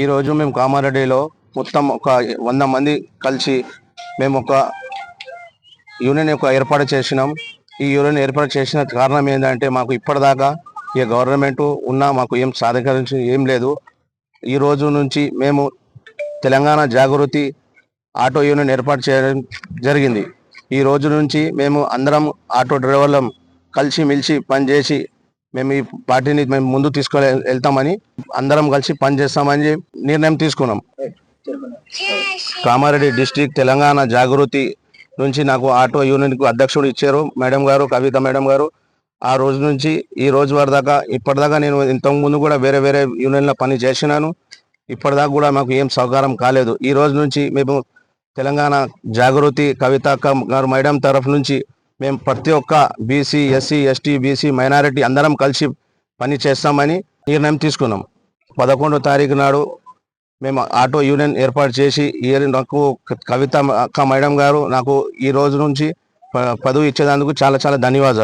ఈరోజు మేము కామారెడ్డిలో మొత్తం ఒక 100 మంది కలిసి మేము ఒక యూనియన్ ఏర్పాటు చేసినాం. ఈ యూనియన్ ఏర్పాటు చేసిన కారణం ఏంటంటే మాకు ఇప్పటిదాకా ఈ గవర్నమెంట్ ఉన్నా మాకు ఏం సాధికరించి ఏం లేదు. ఈ రోజు నుంచి మేము తెలంగాణ జాగృతి ఆటో యూనియన్ ఏర్పాటు చేయడం జరిగింది. ఈ రోజు నుంచి మేము అందరం ఆటో డ్రైవర్లం కలిసి మెలిసి పనిచేసి మేము ఈ పార్టీని మేము ముందు తీసుకొని వెళ్తామని అందరం కలిసి పనిచేస్తామని నిర్ణయం తీసుకున్నాం. కామారెడ్డి డిస్టిక్ తెలంగాణ జాగృతి నుంచి నాకు ఆటో యూనియన్కు అధ్యక్షుడు ఇచ్చారు మేడం గారు, కవిత మేడం గారు. ఆ రోజు నుంచి ఈ రోజు వరదాకా ఇప్పటిదాకా నేను ఇంతకు ముందు కూడా వేరే వేరే యూనియన్లో పని చేసినాను. ఇప్పటిదాకా కూడా మాకు ఏం సహకారం కాలేదు. ఈ రోజు నుంచి మేము తెలంగాణ జాగృతి కవిత గారు మేడం తరఫు నుంచి మేము ప్రతి ఒక్క BC, SC, ST, BC, minority అందరం కలిసి పని చేస్తామని నిర్ణయం తీసుకున్నాం. 11వ తారీఖు నాడు మేము ఆటో యూనియన్ ఏర్పాటు చేసి నాకు కవిత మేడం గారు నాకు ఈ రోజు నుంచి పదవి ఇచ్చేందుకు చాలా చాలా ధన్యవాదాలు.